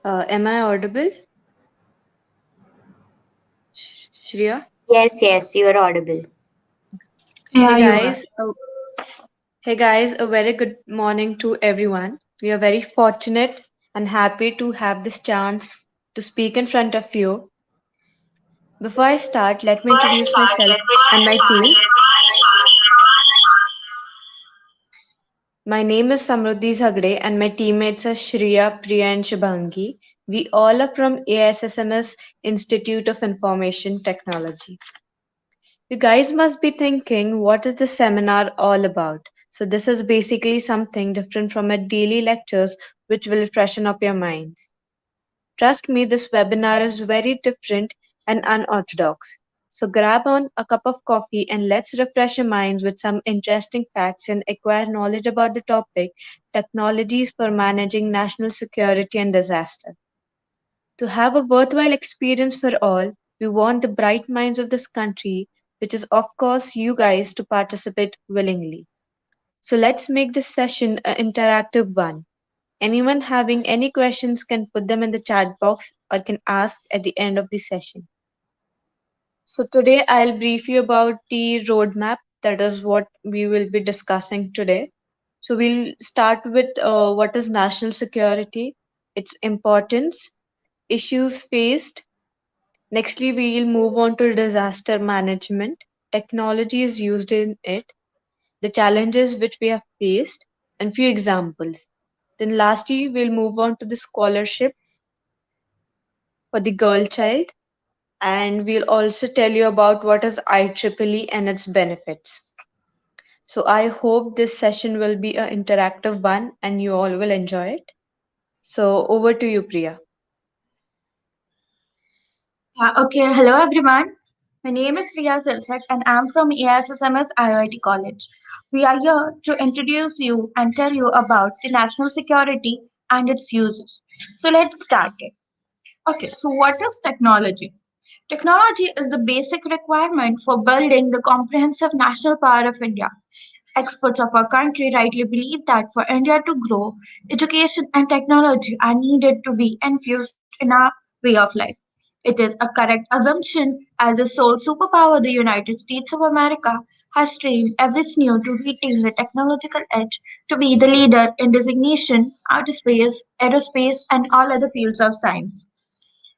Am I audible, Shreya? Yes, yes, you are audible. Hey Yeah, you are. guys, hey guys, a very good morning to everyone. We are very fortunate and happy to have this chance to speak in front of you. Before I start, let me introduce myself and my team. My name is Samruddhi Zhagde and my teammates are Shreya, Priya and Shubhangi. We all are from ASSMS Institute of Information Technology. You guys must be thinking, what is this seminar all about? So, this is basically something different from our daily lectures, which will freshen up your minds. Trust me, this webinar is very different and unorthodox. So, grab on a cup of coffee and let's refresh your minds with some interesting facts and acquire knowledge about the topic technologies for managing national security and disaster. To have a worthwhile experience for all, we want the bright minds of this country, which is, of course, you guys, to participate willingly. So let's make this session an interactive one. Anyone having any questions can put them in the chat box or can ask at the end of the session. So today I'll brief you about the roadmap. That is what we will be discussing today. So we'll start with what is national security, its importance, issues faced. Nextly, we will move on to disaster management. Technology is used in it, the challenges which we have faced, and few examples. Then, lastly, we'll move on to the scholarship for the girl child, and we'll also tell you about what is IEEE and its benefits. So, I hope this session will be an interactive one and you all will enjoy it. So, over to you, Priya. Yeah, okay. Hello, everyone. My name is Priya Sirsak, and I'm from ASSMS IIT College. We are here to introduce you and tell you about the national security and its uses. So let's start it. Okay, so what is technology? Technology is the basic requirement for building the comprehensive national power of India. Experts of our country rightly believe that for India to grow, education and technology are needed to be infused in our way of life. It is a correct assumption as the sole superpower the United States of America has trained every SNU to retain the technological edge to be the leader in designation, outer space, aerospace, and all other fields of science.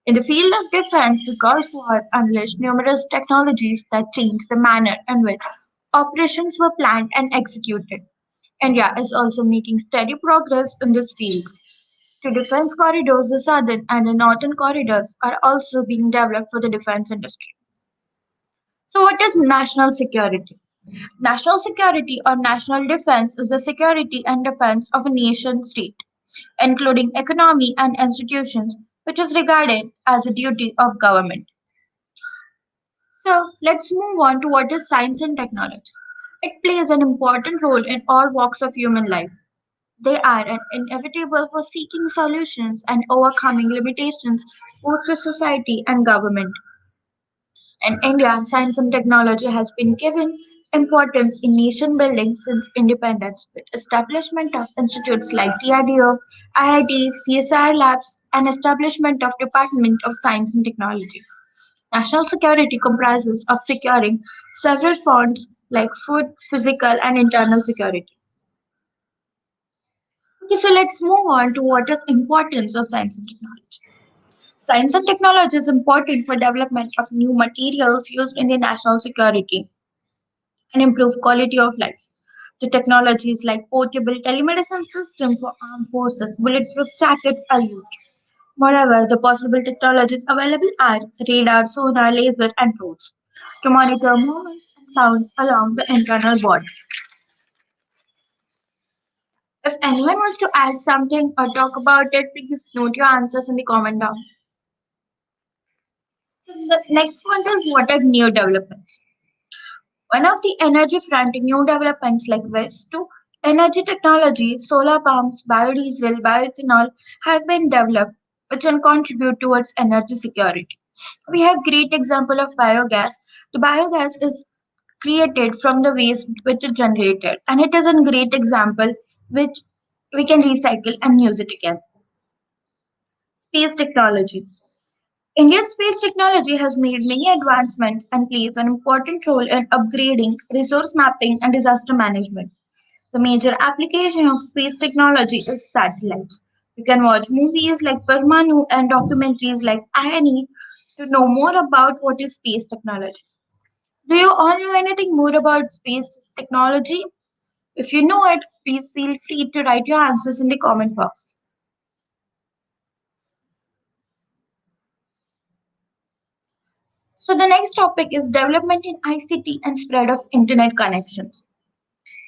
In the field of defense, the Gulf War unleashed numerous technologies that changed the manner in which operations were planned and executed. India is also making steady progress in this field. The defense corridors, the southern and the northern corridors, are also being developed for the defense industry. So, what is national security? National security or national defense is the security and defense of a nation state, including economy and institutions, which is regarded as a duty of government. So let's move on to what is science and technology. It plays an important role in all walks of human life. They are inevitable for seeking solutions and overcoming limitations both to society and government. In India, science and technology has been given importance in nation building since independence, with establishment of institutes like DRDO, IIT, CSR labs, and establishment of Department of Science and Technology. National security comprises of securing several fronts like food, physical, and internal security. Okay, so let's move on to what is importance of science and technology. Science and technology is important for development of new materials used in the national security and improve quality of life. The technologies like portable telemedicine system for armed forces, bulletproof jackets are used. Moreover, the possible technologies available are radar, sonar, laser, and drones to monitor movements and sounds along the internal body. If anyone wants to add something or talk about it, please note your answers in the comment down. So the next one is what are new developments. One of the energy front new developments like waste to energy technology, solar pumps, biodiesel, bioethanol have been developed which can contribute towards energy security. We have great example of biogas. The biogas is created from the waste which is generated and it is a great example which we can recycle and use it again. Space technology. India's space technology has made many advancements and plays an important role in upgrading resource mapping and disaster management. The major application of space technology is satellites. You can watch movies like Parmanu and documentaries like INE to know more about what is space technology. Do you all know anything more about space technology? If you know it, please feel free to write your answers in the comment box. So the next topic is development in ICT and spread of internet connections.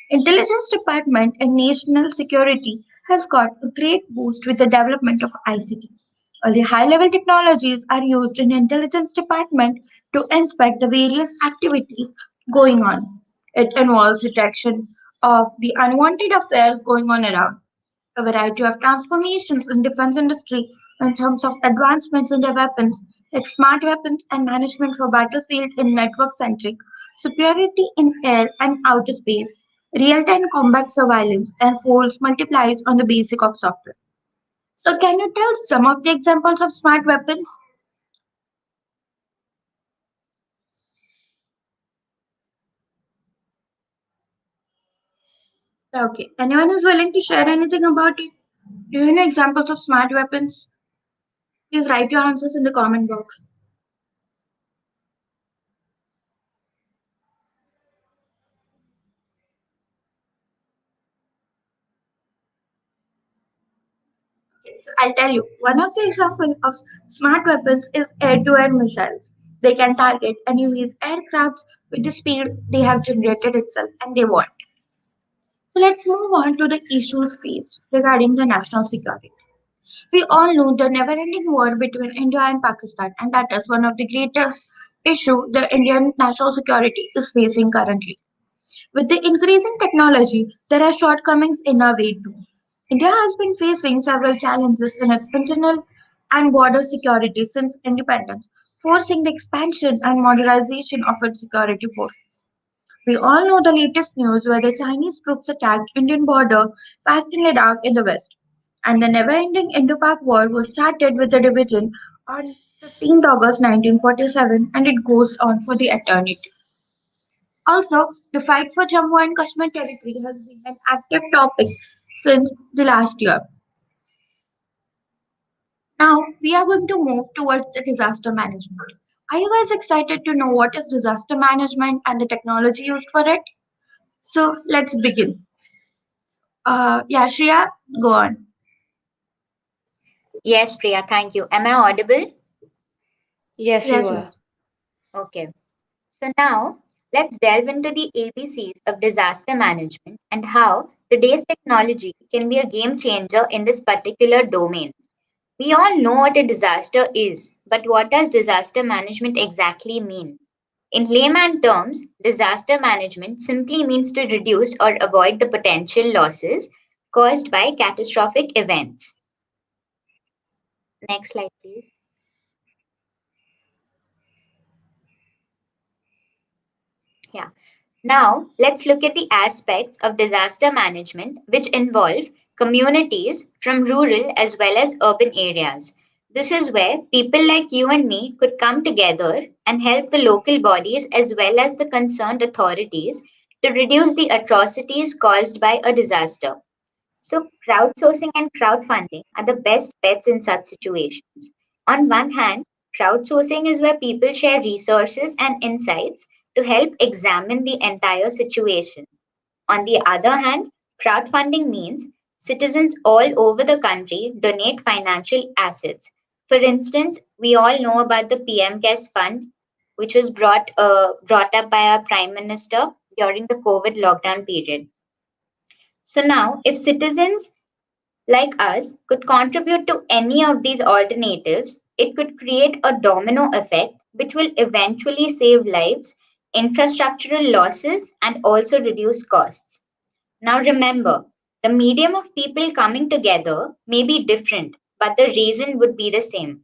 Intelligence Department and National Security has got a great boost with the development of ICT. All the high-level technologies are used in Intelligence Department to inspect the various activities going on. It involves detection of the unwanted affairs going on around. A variety of transformations in defense industry in terms of advancements in their weapons, like smart weapons and management for battlefield in network-centric, superiority in air and outer space, real-time combat surveillance, and force multiplies on the basic of software. So can you tell some of the examples of smart weapons? Okay. Anyone is willing to share anything about it? Do you know examples of smart weapons? Please write your answers in the comment box. So I'll tell you, one of the examples of smart weapons is air-to-air missiles. They can target enemies' aircrafts with the speed they have generated itself and they want. So let's move on to the issues faced regarding the national security. We all know the never-ending war between India and Pakistan, and that is one of the greatest issue the Indian national security is facing currently. With the increase in technology, there are shortcomings in our way too. India has been facing several challenges in its internal and border security since independence, forcing the expansion and modernization of its security forces. We all know the latest news where the Chinese troops attacked Indian border past in Ladakh in the west. And the never-ending Indo-Pak War was started with the division on 15th August 1947 and it goes on for the eternity. Also, the fight for Jammu and Kashmir territory has been an active topic since the last year. Now, we are going to move towards the disaster management. Are you guys excited to know what is disaster management and the technology used for it? So, let's begin. Yeah, Shreya, go on. Yes, Priya, thank you. Am I audible? Yes, you Yes, are. yes. Okay. So now let's delve into the ABCs of disaster management and how today's technology can be a game changer in this particular domain. We all know what a disaster is, but what does disaster management exactly mean? In layman terms, disaster management simply means to reduce or avoid the potential losses caused by catastrophic events. Next slide, please. Yeah. Now, let's look at the aspects of disaster management which involve communities from rural as well as urban areas. This is where people like you and me could come together and help the local bodies as well as the concerned authorities to reduce the atrocities caused by a disaster. So, crowdsourcing and crowdfunding are the best bets in such situations. On one hand, crowdsourcing is where people share resources and insights to help examine the entire situation. On the other hand, crowdfunding means citizens all over the country donate financial assets. For instance, we all know about the PM CARES Fund, which was brought up by our Prime Minister during the COVID lockdown period. So now, if citizens like us could contribute to any of these alternatives, it could create a domino effect which will eventually save lives, infrastructural losses, and also reduce costs. Now remember, the medium of people coming together may be different, but the reason would be the same.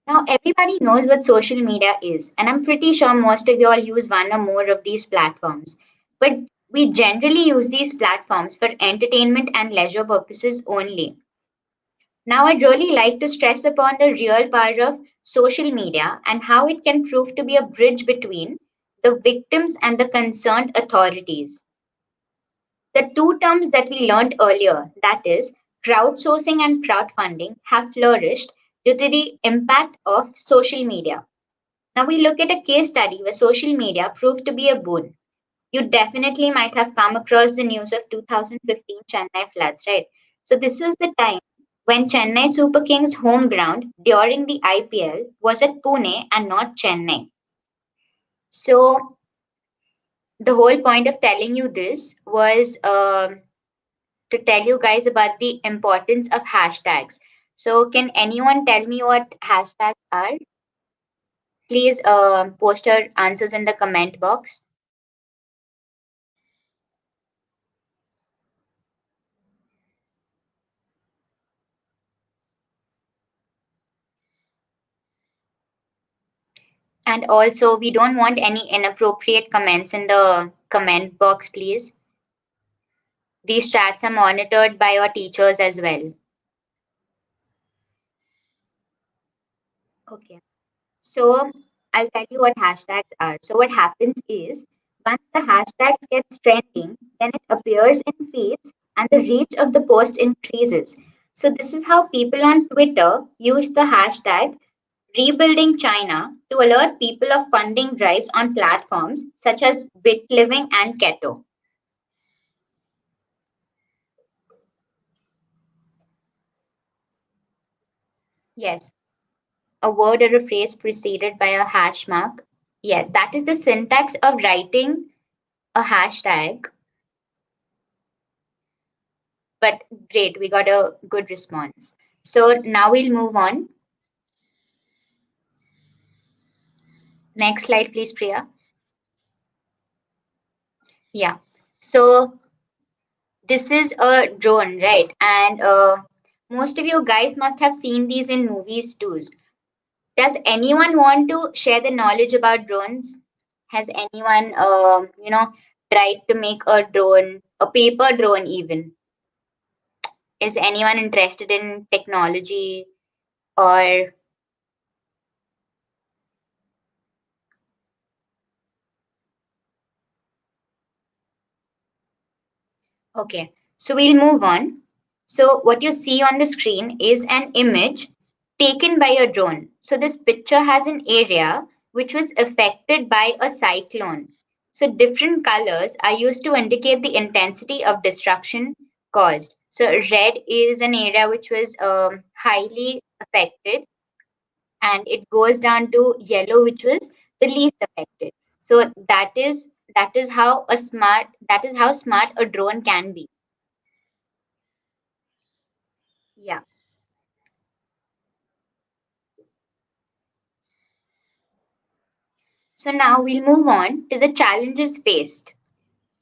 Now, everybody knows what social media is, and I'm pretty sure most of you all use one or more of these platforms. But We generally use these platforms for entertainment and leisure purposes only. Now, I'd really like to stress upon the real power of social media and how it can prove to be a bridge between the victims and the concerned authorities. The two terms that we learned earlier, that is, crowdsourcing and crowdfunding, have flourished due to the impact of social media. Now, we look at a case study where social media proved to be a boon. You definitely might have come across the news of 2015 Chennai floods, right? So, this was the time when Chennai Super Kings' home ground during the IPL was at Pune and not Chennai. So, the whole point of telling you this was to tell you guys about the importance of hashtags. So, can anyone tell me what hashtags are? Please post your answers in the comment box. And also, we don't want any inappropriate comments in the comment box, please. These chats are monitored by your teachers as well. Okay. So I'll tell you what hashtags are. So what happens is once the hashtags gets trending, then it appears in feeds and the reach of the post increases. So this is how people on Twitter use the hashtag rebuilding China to alert people of funding drives on platforms such as BitLiving and Keto. Yes, a word or a phrase preceded by a hash mark. Yes, that is the syntax of writing a hashtag. But great, we got a good response. So now we'll move on. Next slide, please, Priya. Yeah. So this is a drone, right? And most of you guys must have seen these in movies too. Does anyone want to share the knowledge about drones? Has anyone, tried to make a drone, a paper drone even? Is anyone interested in technology or okay, so we'll move on. So, what you see on the screen is an image taken by a drone. So, this picture has an area which was affected by a cyclone. So, different colors are used to indicate the intensity of destruction caused. So, red is an area which was highly affected, and it goes down to yellow, which was the least affected. So, that is how smart a drone can be. Yeah. So now we'll move on to the challenges faced.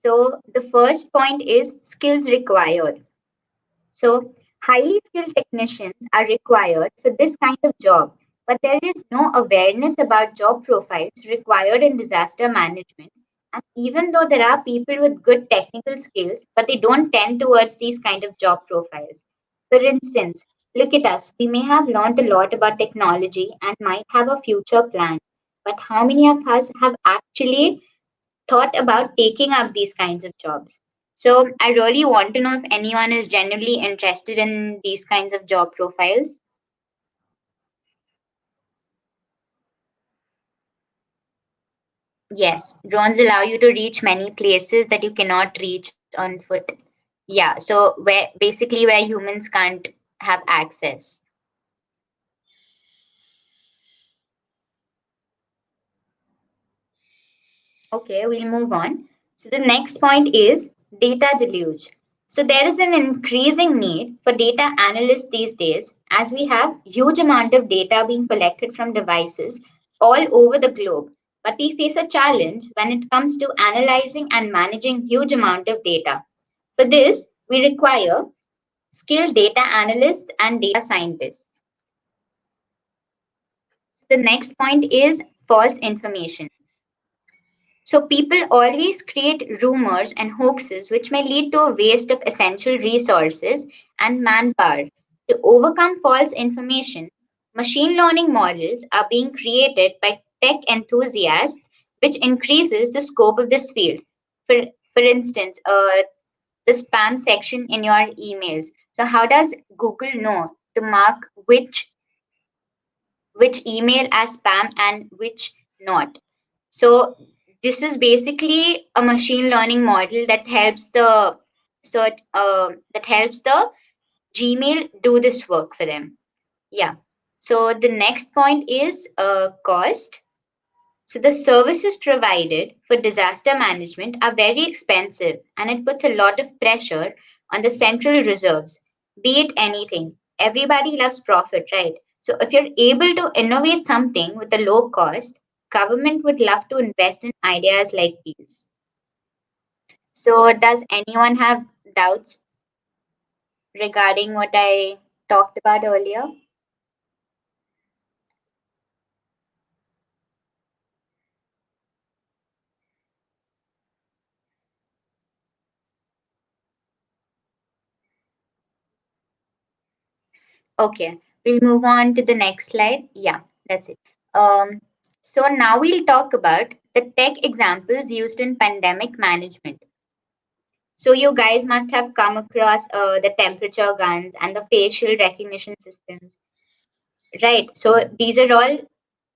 So the first point is skills required. So highly skilled technicians are required for this kind of job, but there is no awareness about job profiles required in disaster management. And even though there are people with good technical skills, but they don't tend towards these kind of job profiles. For instance, look at us. We may have learned a lot about technology and might have a future plan. But how many of us have actually thought about taking up these kinds of jobs? So I really want to know if anyone is genuinely interested in these kinds of job profiles. Yes, drones allow you to reach many places that you cannot reach on foot. Yeah, so where humans can't have access. Okay, we'll move on. So the next point is data deluge. So there is an increasing need for data analysts these days as we have huge amount of data being collected from devices all over the globe. But we face a challenge when it comes to analyzing and managing huge amount of data. For this, we require skilled data analysts and data scientists. The next point is false information. So people always create rumors and hoaxes which may lead to a waste of essential resources and manpower. To overcome false information, machine learning models are being created by tech enthusiasts, which increases the scope of this field. For, for instance, the spam section in your emails. So how does Google know to mark which email as spam and which not? So this is basically a machine learning model that helps the that helps the Gmail do this work for them. Yeah. So the next point is cost. So the services provided for disaster management are very expensive and it puts a lot of pressure on the central reserves, be it anything. Everybody loves profit, right? So if you're able to innovate something with a low cost, government would love to invest in ideas like these. So does anyone have doubts regarding what I talked about earlier? Okay, we'll move on to the next slide. Yeah, that's it. Um, so now we'll talk about the tech examples used in pandemic management. So you guys must have come across the temperature guns and the facial recognition systems, right? So these are all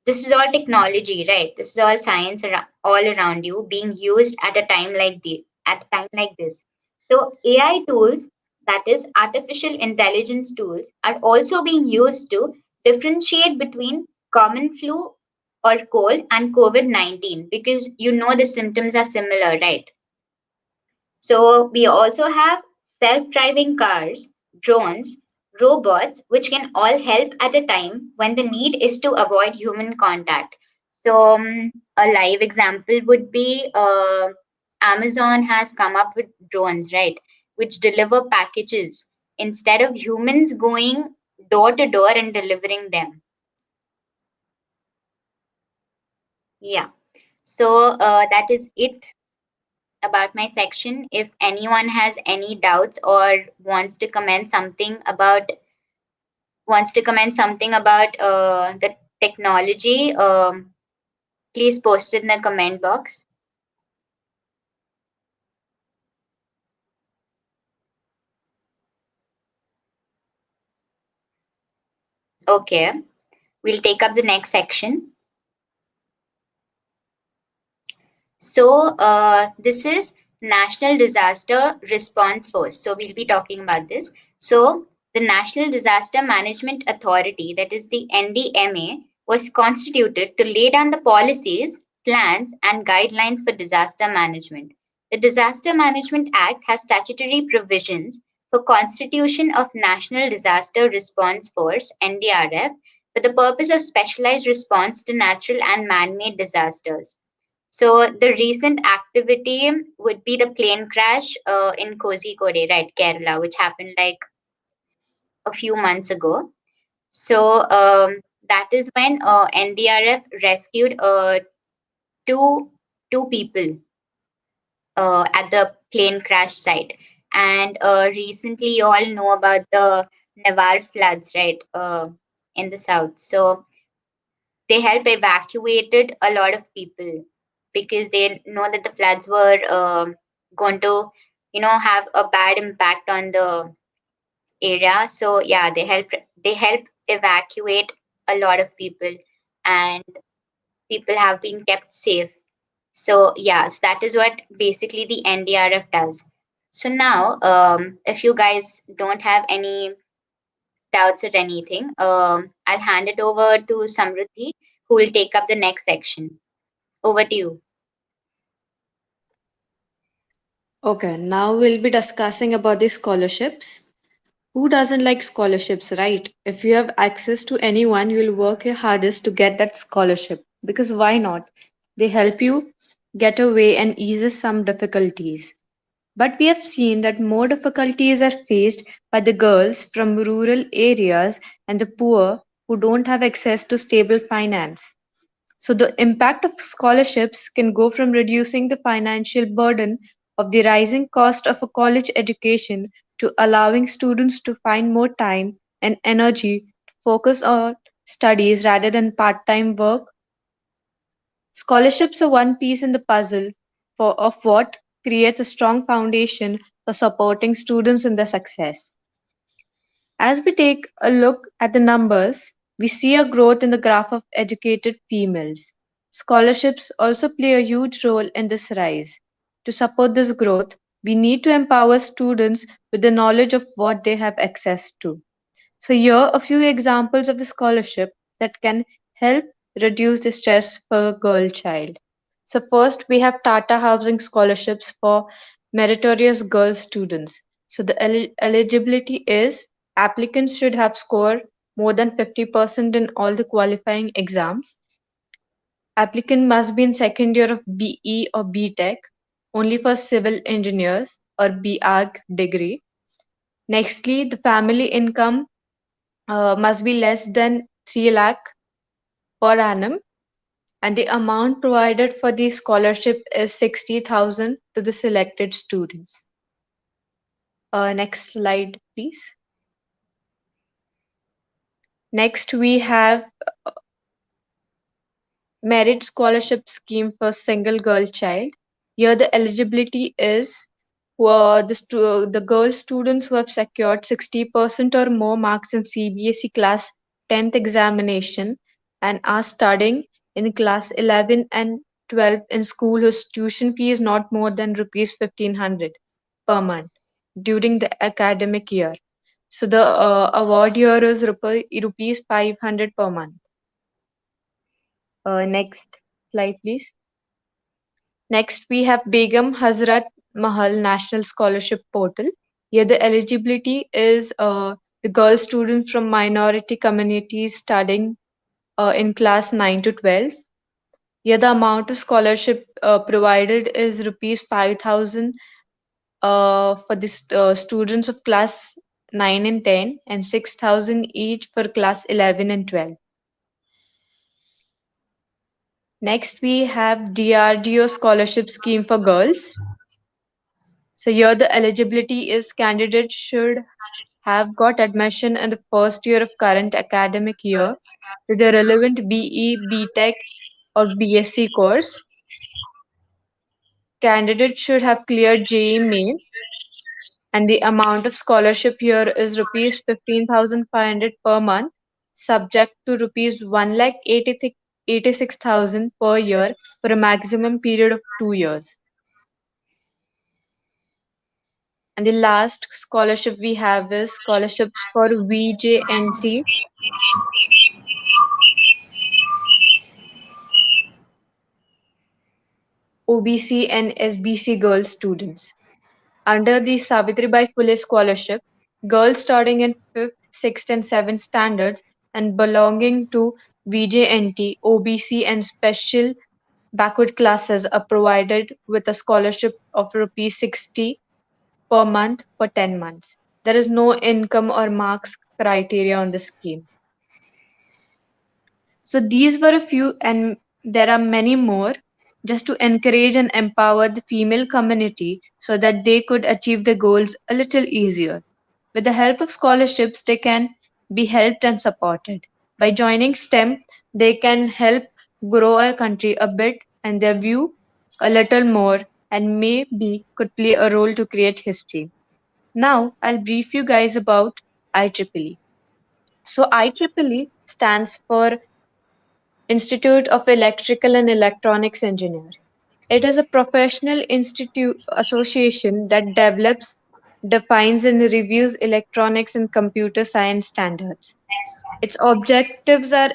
this is all technology, right? This is all science all around you being used at a time at a time like this. So AI tools, that is artificial intelligence tools, are also being used to differentiate between common flu or cold and COVID-19 because you know the symptoms are similar, right? So we also have self-driving cars, drones, robots, which can all help at a time when the need is to avoid human contact. So a live example would be Amazon has come up with drones, right, which deliver packages instead of humans going door to door and delivering them. Yeah. So that is it about my section. If anyone has any doubts or wants to comment something about the technology, please post it in the comment box. Okay, we'll take up the next section. So this is National Disaster Response Force. So we'll be talking about this. So the National Disaster Management Authority, that is the NDMA, was constituted to lay down the policies, plans, and guidelines for disaster management. The Disaster Management Act has statutory provisions for constitution of National Disaster Response Force (NDRF) for the purpose of specialized response to natural and man-made disasters. So the recent activity would be the plane crash in Kozhikode, right, Kerala, which happened like a few months ago. So that is when NDRF rescued two two people at the plane crash site. And recently, you all know about the Nevar floods, right, in the south. So they helped evacuated a lot of people because they know that the floods were going to have a bad impact on the area. So yeah, they help evacuate a lot of people, and people have been kept safe. So yeah, so that is what basically the NDRF does. So now if you guys don't have any doubts or anything, I'll hand it over to Samruddhi, who will take up the next section. Over to you. Okay, now we'll be discussing about the scholarships. Who doesn't like scholarships, right? If you have access to anyone, you'll work your hardest to get that scholarship. Because why not? They help you get away and eases some difficulties. But we have seen that more difficulties are faced by the girls from rural areas and the poor who don't have access to stable finance. So the impact of scholarships can go from reducing the financial burden of the rising cost of a college education to allowing students to find more time and energy to focus on studies rather than part-time work. Scholarships are one piece in the puzzle of what creates a strong foundation for supporting students in their success. As we take a look at the numbers, we see a growth in the graph of educated females. Scholarships also play a huge role in this rise. To support this growth, we need to empower students with the knowledge of what they have access to. So, here are a few examples of the scholarship that can help reduce the stress for a girl child. So, first we have Tata Housing scholarships for meritorious girl students. So, the eligibility is applicants should have scored more than 50% in all the qualifying exams. Applicant must be in second year of BE or BTech, only for civil engineers or BArch degree. Nextly, the family income must be less than 3 lakh per annum, and the amount provided for the scholarship is 60,000 to the selected students. Next slide, please. Next, we have merit scholarship scheme for single girl child. Here, the eligibility is for the girl students who have secured 60% or more marks in CBSE class 10th examination and are studying in class 11 and 12 in school whose tuition fee is not more than rupees 1500 per month during the academic year. So the award here is rupees 500 per month. Next slide, please. Next, we have Begum Hazrat Mahal National Scholarship Portal. Here, the eligibility is the girl student from minority communities studying in class 9 to 12. Here, the amount of scholarship provided is rupees 5,000 for the students of class 9 and 10, and 6,000 each for class 11 and 12. Next, we have DRDO scholarship scheme for girls. So here the eligibility is candidates should have got admission in the first year of current academic year to the relevant BE, BTech or BSc course. Candidates should have cleared JEE main, and the amount of scholarship here is rupees 15,500 per month, subject to rupees 1,86,000 per year for a maximum period of 2 years. And the last scholarship we have is scholarships for VJNT, OBC, and SBC girl students. Under the Savitribai Phule scholarship, girls starting in 5th, 6th, and 7th standards and belonging to VJNT, OBC, and special backward classes are provided with a scholarship of rupees 60 per month for 10 months. There is no income or marks criteria on the scheme. So these were a few, and there are many more, just to encourage and empower the female community so that they could achieve their goals a little easier. With the help of scholarships, they can be helped and supported. By joining STEM, they can help grow our country a bit and their view a little more, and maybe could play a role to create history. Now, I'll brief you guys about IEEE. So, IEEE stands for Institute of Electrical and Electronics Engineer. It is a professional institute association that develops, defines, and reviews electronics and computer science standards. Its objectives are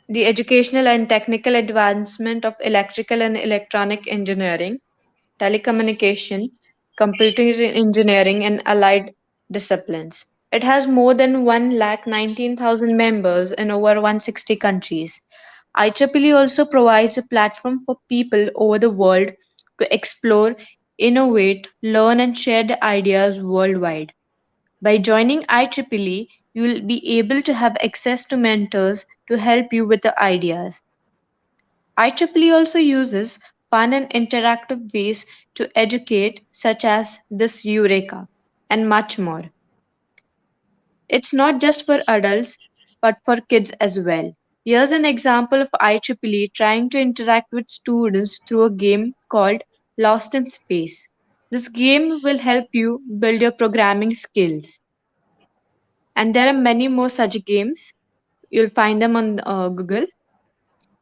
the educational and technical advancement of electrical and electronic engineering, telecommunication, computer engineering, and allied disciplines. It has more than 1,19,000 members in over 160 countries. IEEE also provides a platform for people over the world to explore, innovate, learn, and share their ideas worldwide. By joining IEEE, you will be able to have access to mentors to help you with the ideas. IEEE also uses fun and interactive ways to educate, such as this Eureka, and much more. It's not just for adults, but for kids as well. Here's an example of IEEE trying to interact with students through a game called Lost in Space. This game will help you build your programming skills. And there are many more such games. You'll find them on Google.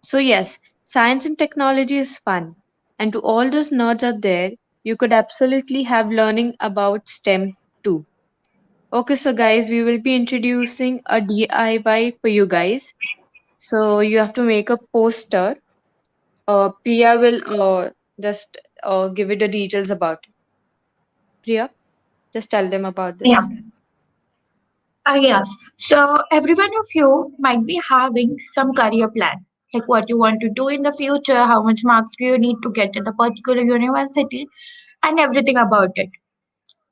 So, yes, science and technology is fun. And to all those nerds out there, you could absolutely have learning about STEM too. Okay, so guys, we will be introducing a DIY for you guys. So, you have to make a poster. Priya will just give it the details about it. Priya, just tell them about Yeah. this. Yes. So every one of you might be having some career plan, like what you want to do in the future, how much marks do you need to get at a particular university, and everything about it.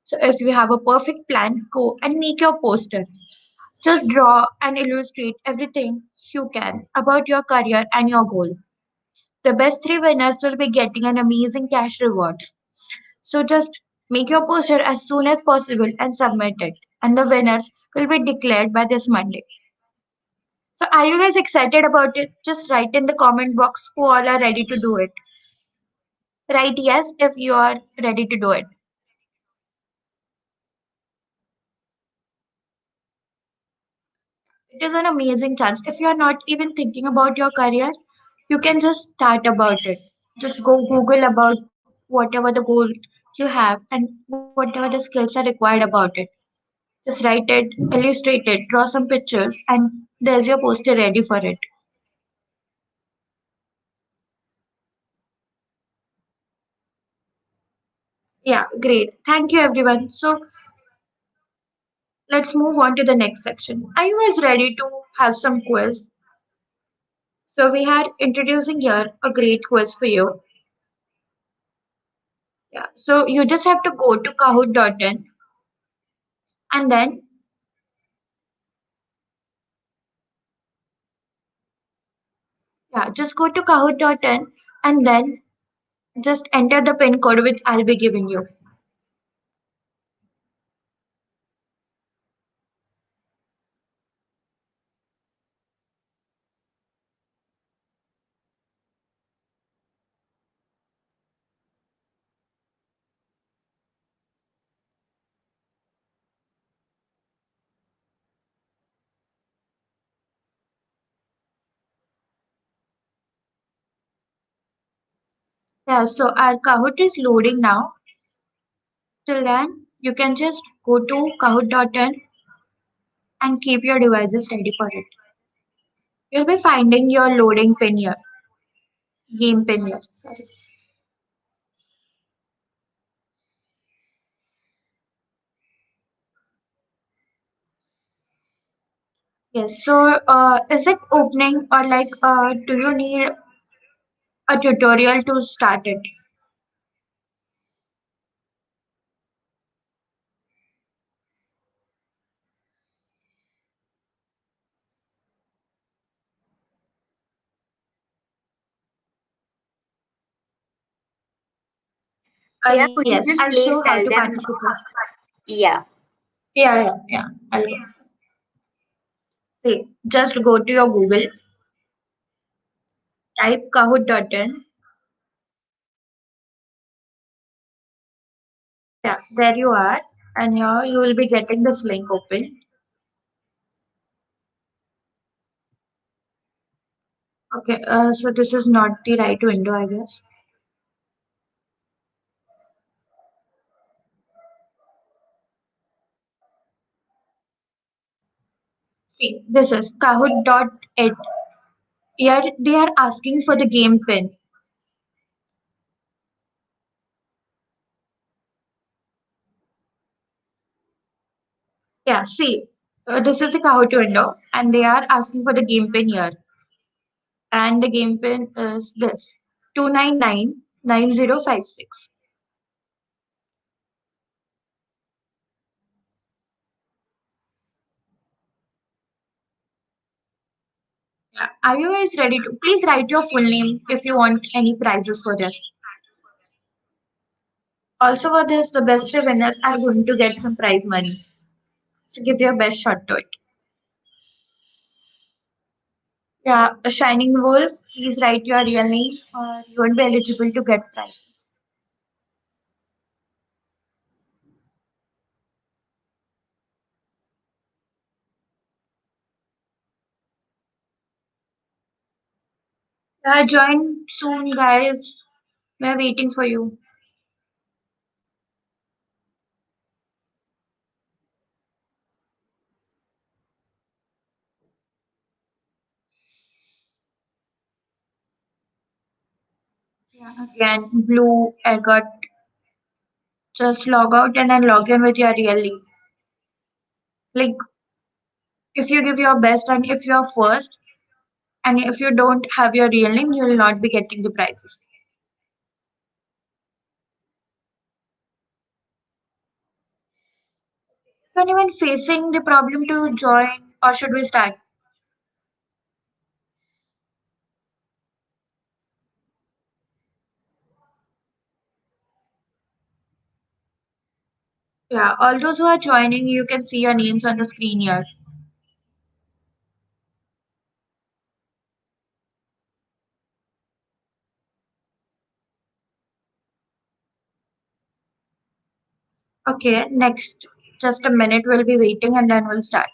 So if you have a perfect plan, go and make your poster. Just draw and illustrate everything you can about your career and your goal. The best three winners will be getting an amazing cash reward. So just make your poster as soon as possible and submit it. And the winners will be declared by this Monday. So are you guys excited about it? Just write in the comment box who all are ready to do it. Write yes if you are ready to do it. It is an amazing chance. If you are not even thinking about your career, you can just start about it. Just go Google about whatever the goal you have and whatever the skills are required about it. Just write it, illustrate it, draw some pictures, and there's your poster ready for it. Yeah, great. Thank you, everyone. So let's move on to the next section. Are you guys ready to have some quiz? So we are introducing here a great quiz for you. Yeah. So you just have to go to kahoot.in and then just go to kahoot.in and then just enter the pin code which I'll be giving you. Yeah, so our Kahoot is loading now. Till then, you can just go to kahoot.in and keep your devices ready for it. You'll be finding your loading pin here, game pin here. Sorry. Yes, so is it opening or like do you need a tutorial to start it? Priya, could you Yes, just I'll please show how tell to them? participate. Yeah. Yeah. I'll go. Okay, just go to your Google, type kahoot.in. Yeah, there you are. And here you will be getting this link open. Okay, so this is not the right window, I guess. See, this is kahoot.it. Here they are asking for the game pin. Yeah, see, this is the Kahoot window, and they are asking for the game pin here. And the game pin is this 2999056. Are you guys ready to please write your full name if you want any prizes for this? Also, for this, the best winners are going to get some prize money. So give your best shot to it. Yeah, a shining wolf, please write your real name or you won't be eligible to get prizes. Yeah, join soon, guys. We're waiting for you. Yeah, again, blue, I got just log out and then log in with your real name. Like, if you give your best and if you're first, and if you don't have your real name, you will not be getting the prizes. Is anyone facing the problem to join, or should we start? Yeah, all those who are joining, you can see your names on the screen here. Okay, next, just a minute, we'll be waiting and then we'll start.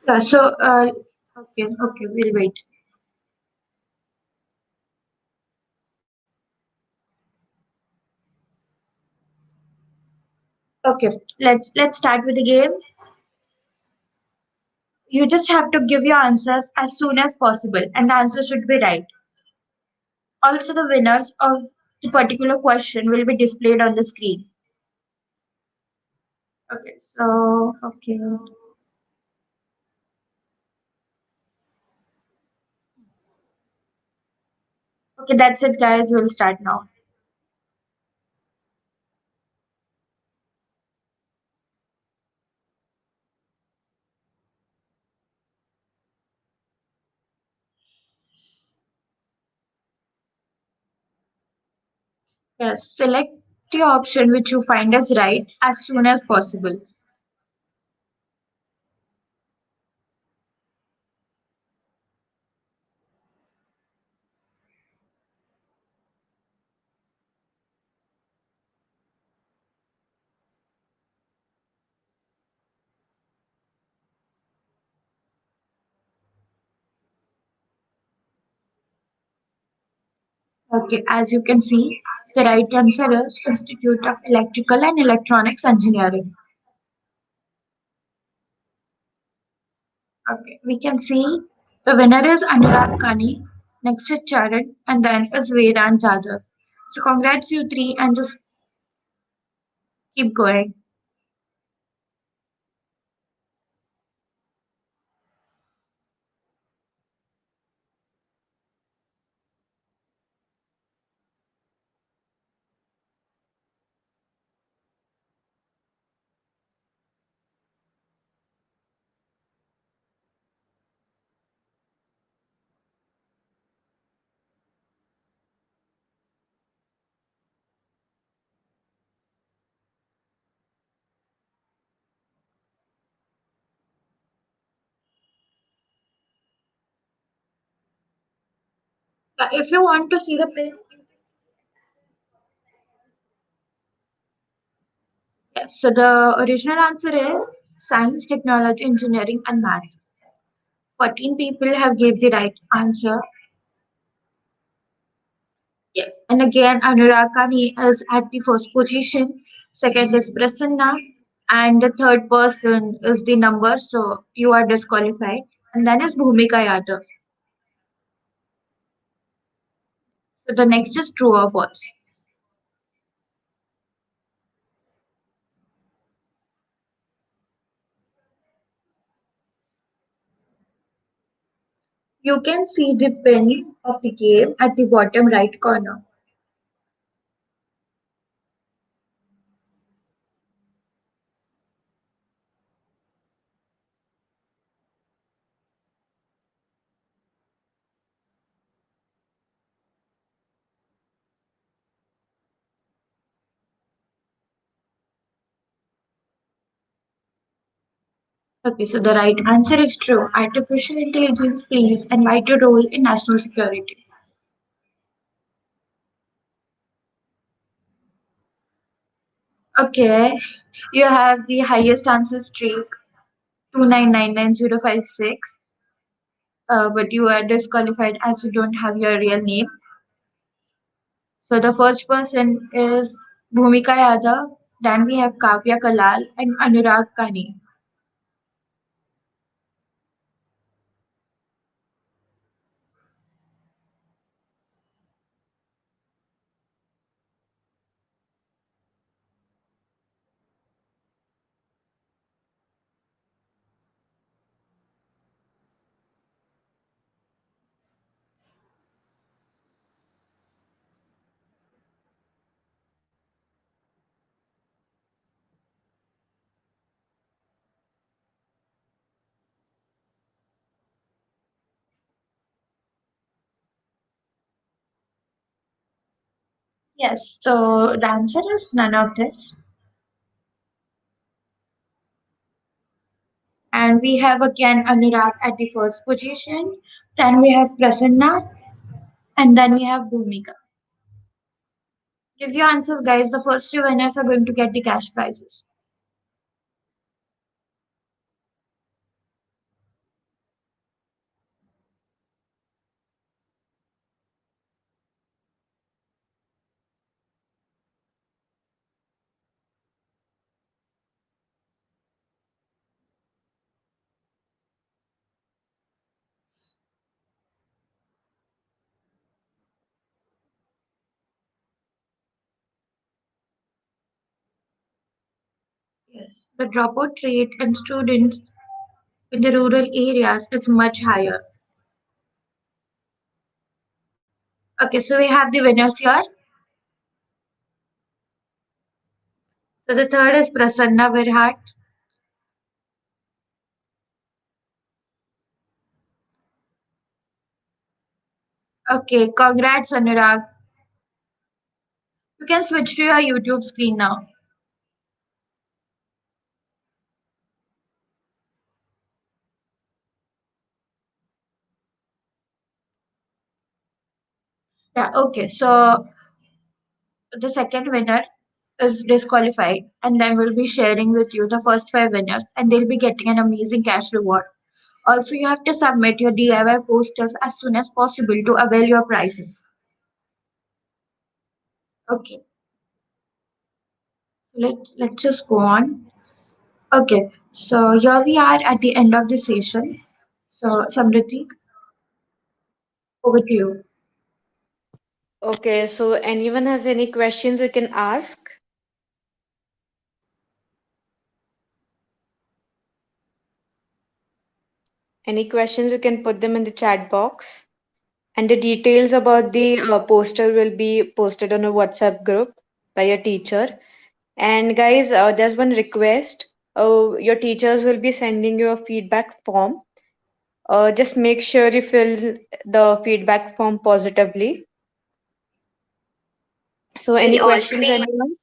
Yeah, okay, we'll wait. Okay, let's start with the game. You just have to give your answers as soon as possible, and the answer should be right. Also, the winners of the particular question will be displayed on the screen. Okay, that's it, guys. We'll start now. Yes, select the option which you find as right as soon as possible. Okay, as you can see, the right answer is Institute of Electrical and Electronics Engineering. Okay, we can see the winner is Anurag Kani, next is Charan, and then is Vedant Jadhav. So congrats you three and just keep going. If you want to see the pin, yes. So the original answer is Science, Technology, Engineering, and Math. 14 people have gave the right answer. Yes. And again, Anurag Kani is at the first position. Second is Prasanna. And the third person is the number, so you are disqualified. And then is Bhumika Yadav. So the next is true or false. You can see the pin of the game at the bottom right corner. Okay, so the right answer is true. Artificial intelligence plays a vital role in national security. Okay, you have the highest answer streak 2999056, but you are disqualified as you don't have your real name. So the first person is Bhumika Yadav, then we have Kavya Kalal and Anurag Kani. Yes, so the answer is none of this. And we have again Anurag at the first position, then we have Prasanna, and then we have Bhumika. Give your answers, guys. The first two winners are going to get the cash prizes. Yes. The dropout rate in students in the rural areas is much higher. Okay, so we have the winners here. So the third is Prasanna Virhat. Okay, congrats, Anurag. You can switch to your YouTube screen now. Yeah, okay. So the second winner is disqualified, and then we'll be sharing with you the first five winners, and they'll be getting an amazing cash reward. Also, you have to submit your DIY posters as soon as possible to avail your prizes. Okay, let's just go on. Okay, so here we are at the end of the session. So, Samriti, over to you. Okay, so anyone has any questions you can ask? Any questions you can put them in the chat box. And the details about the poster will be posted on a WhatsApp group by your teacher. And guys, there's one request. Your teachers will be sending you a feedback form. Just make sure you fill the feedback form positively. So, any We'll also questions, be anyone?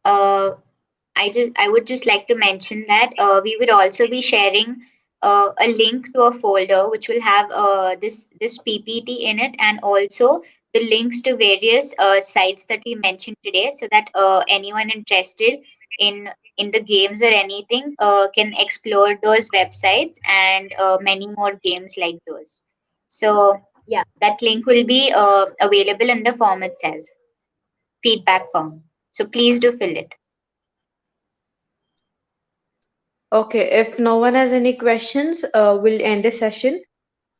uh, I would just like to mention that we would also be sharing a link to a folder which will have this PPT in it, and also the links to various sites that we mentioned today, so that anyone interested in in the games or anything can explore those websites and many more games like those. So yeah, that link will be available in the form itself, feedback form. So please do fill it. Okay, if no one has any questions, we'll end the session.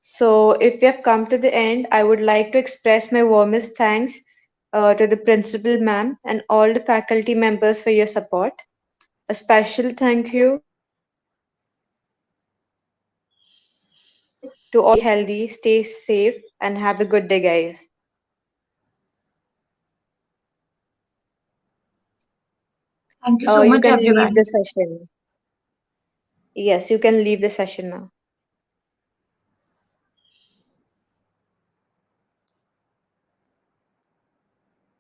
So, if we have come to the end, I would like to express my warmest thanks to the principal ma'am and all the faculty members for your support. A special thank you to our guest, Mr. Prasanna, To all, stay healthy, stay safe, and have a good day, guys. Thank you so You much, can leave everyone. the session. Yes, you can leave the session now.